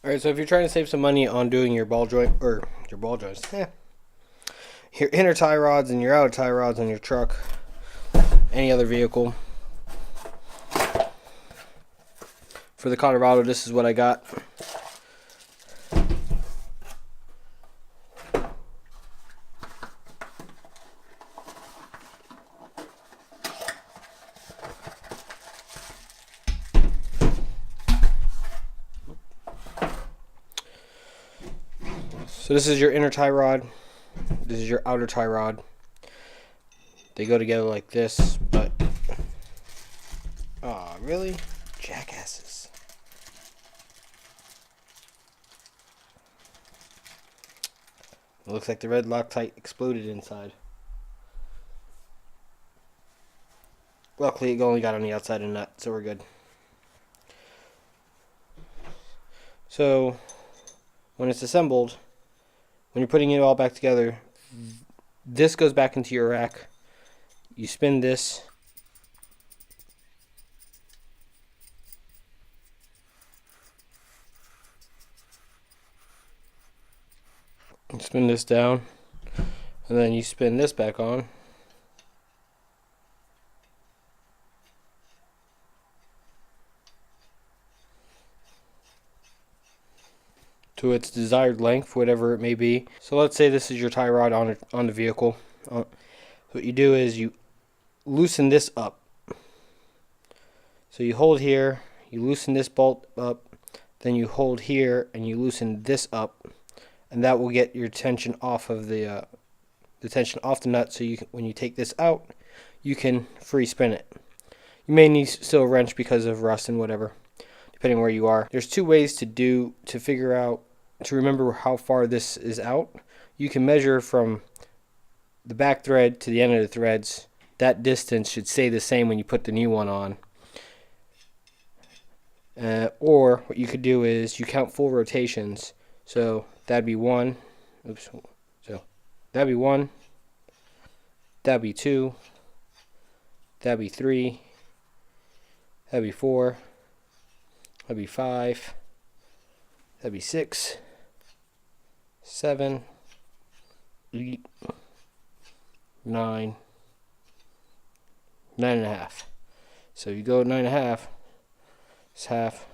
Alright, so if you're trying to save some money on doing your ball joint, or your ball joints, your inner tie rods and your outer tie rods on your truck, any other vehicle. For the Colorado, this is what I got. So this is your inner tie rod. This is your outer tie rod. They go together like this, but aw, really? Jackasses. It looks like the red Loctite exploded inside. Luckily, it only got on the outside of the nut, so we're good. So, when it's assembled, when you're putting it all back together, this goes back into your rack. You spin this. You spin this down, and then you spin this back on. To its desired length, whatever it may be. So let's say this is your tie rod on the vehicle. What you do is you loosen this up. So you hold here, you loosen this bolt up, then you hold here and you loosen this up, and that will get your tension off of the tension off the nut. So when you take this out, you can free spin it. You may need still a wrench because of rust and whatever, depending where you are. There's two ways to figure out, to remember how far this is out. You can measure from the back thread to the end of the threads. That distance should stay the same when you put the new one on. Or what you could do is you count full rotations. So that'd be one. Oops. So that'd be one. That'd be two. That'd be three. That'd be four. That'd be five. That'd be 6, 7, 8, 9, 9.5. So you go 9.5. It's half.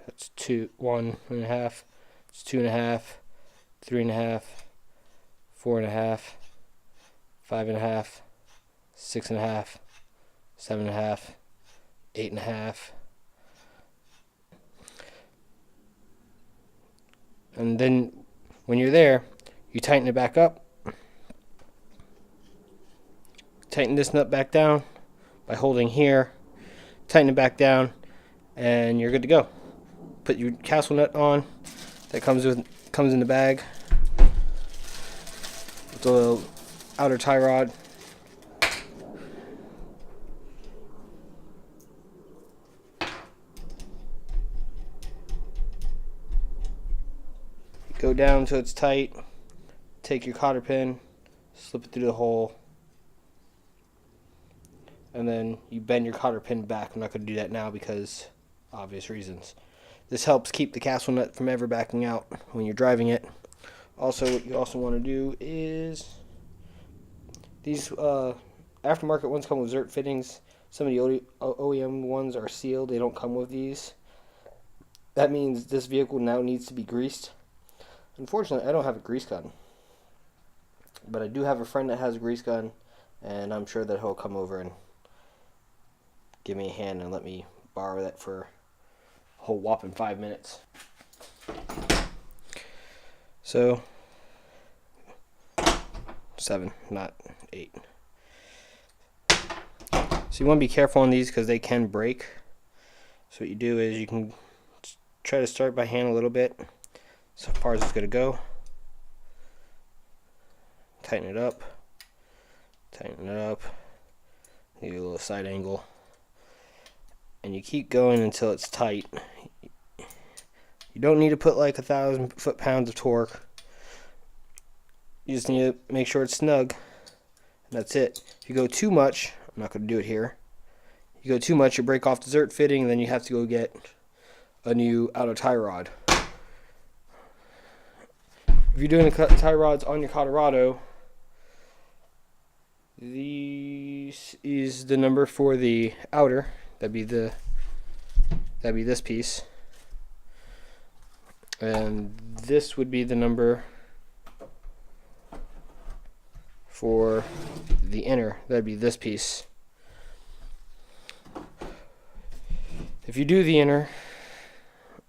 That's 1.5. It's 2.5, 3.5, 4.5, 5.5, 6.5, 7.5, 8.5. And then when you're there, you tighten it back up. Tighten this nut back down by holding here. Tighten it back down, and you're good to go. Put your castle nut on. That comes in the bag with the little outer tie rod. Go down until it's tight. Take your cotter pin, slip it through the hole, and then you bend your cotter pin back. I'm not going to do that now because obvious reasons. This helps keep the castle nut from ever backing out when you're driving it. Also, what you also want to do is these aftermarket ones come with Zert fittings. Some of the OEM ones are sealed. They don't come with these. That means this vehicle now needs to be greased. Unfortunately, I don't have a grease gun, but I do have a friend that has a grease gun, and I'm sure that he'll come over and give me a hand and let me borrow that for a whole whopping 5 minutes. So 7, not 8. So you want to be careful on these because they can break. So what you do is you can try to start by hand a little bit, so far as it's going to go. Tighten it up. Tighten it up. Give it a little side angle. And you keep going until it's tight. You don't need to put like 1,000 foot-pounds of torque. You just need to make sure it's snug. And that's it. If you go too much, I'm not going to do it here. You go too much, you break off the Zert fitting, and then you have to go get a new outer tie rod. If you're doing the tie rods on your Colorado, this is the number for the outer. That'd be this piece, and this would be the number for the inner. That'd be this piece. If you do the inner,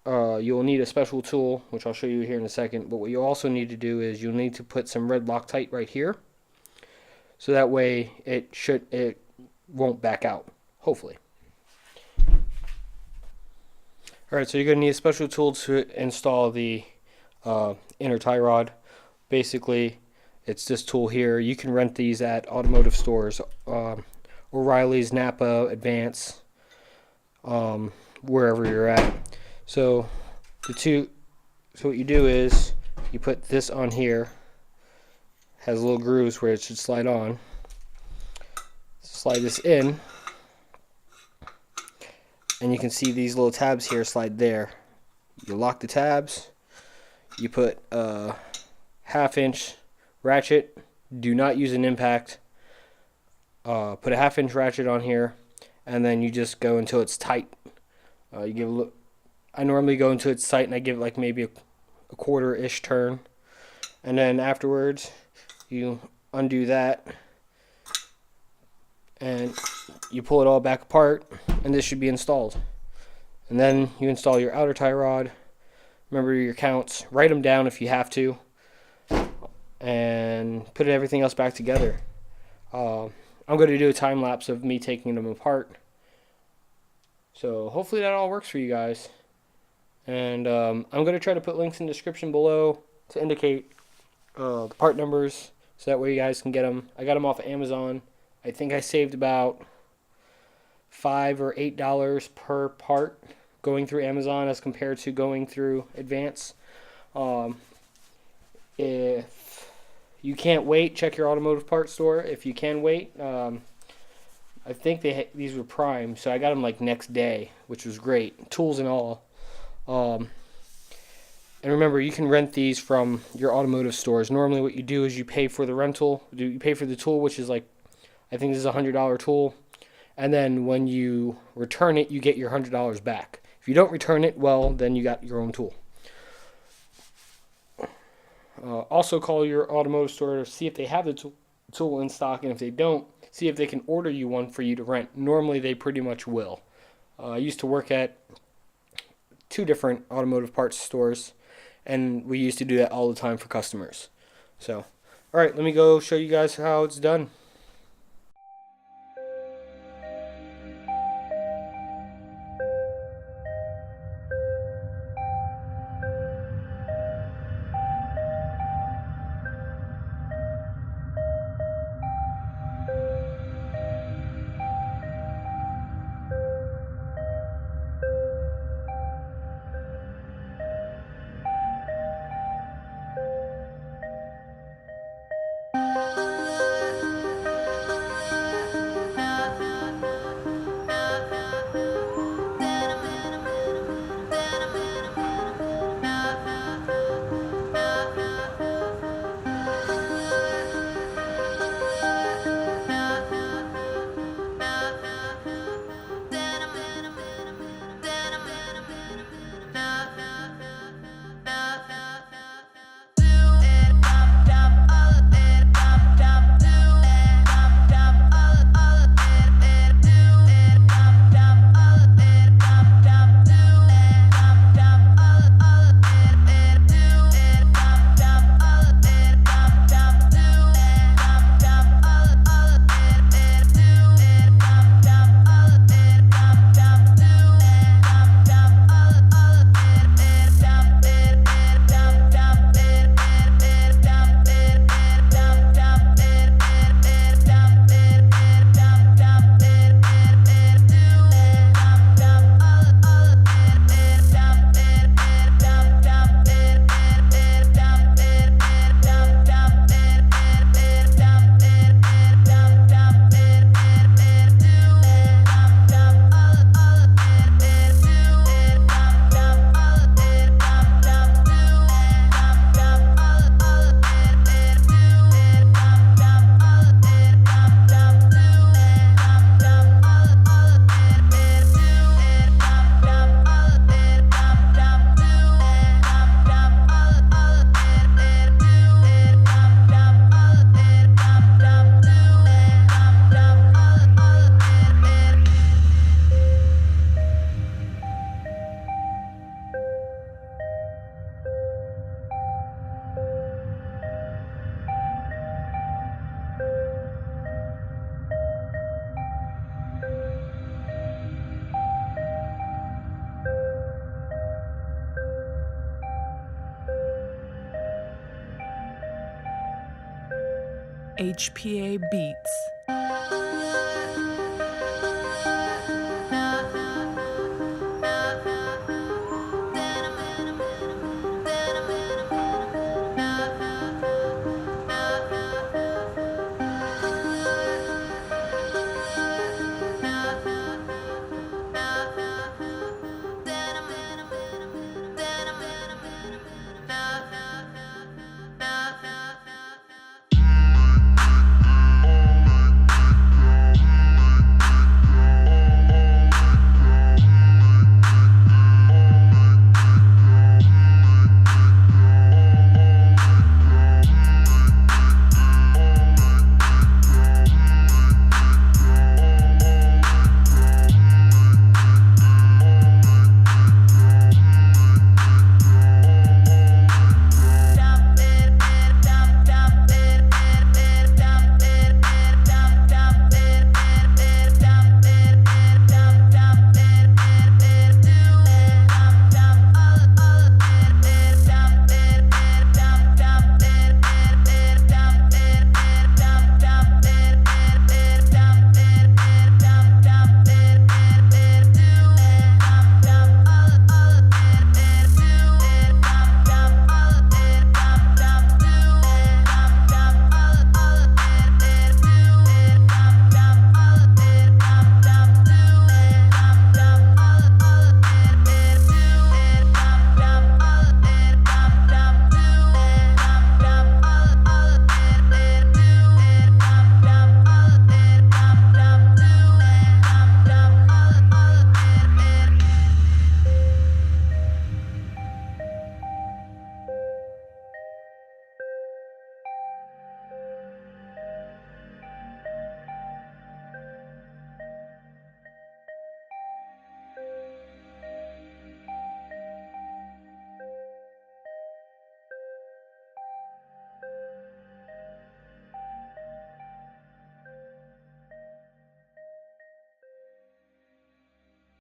you'll need a special tool, which I'll show you here in a second. But what you also need to do is you'll need to put some red Loctite right here, so that way it won't back out, hopefully. Alright, so you're going to need a special tool to install the inner tie rod. Basically, it's this tool here. You can rent these at automotive stores, O'Reilly's, Napa, Advance, wherever you're at. So what you do is you put this on here. Has little grooves where it should slide on. Slide this in, and you can see these little tabs here slide there. You lock the tabs. You put a 1/2 inch ratchet. Do not use an impact. Put a 1/2 inch ratchet on here, and then you just go until it's tight. You give a look. I normally go until it's tight, and I give it like maybe a 1/4-ish turn, and then afterwards you undo that, and you pull it all back apart, and this should be installed. And then you install your outer tie rod. Remember your counts. Write them down if you have to, and put everything else back together. I'm going to do a time lapse of me taking them apart. So hopefully that all works for you guys. And I'm going to try to put links in the description below to indicate the part numbers, so that way you guys can get them. I got them off of Amazon. I think I saved about $5 or $8 per part going through Amazon as compared to going through Advance. If you can't wait, check your automotive parts store. If you can wait, I think these were Prime, so I got them like next day, which was great, tools and all. And remember, you can rent these from your automotive stores. Normally what you do is you pay for the rental, you pay for the tool, which is like, I think this is a $100 tool, and then when you return it, you get your $100 back. If you don't return it, well, then you got your own tool. Also call your automotive store to see if they have the tool in stock, and if they don't, see if they can order you one for you to rent. Normally they pretty much will. I used to work at 2 different automotive parts stores, and we used to do that all the time for customers. So, alright, let me go show you guys how it's done. HPA Beats.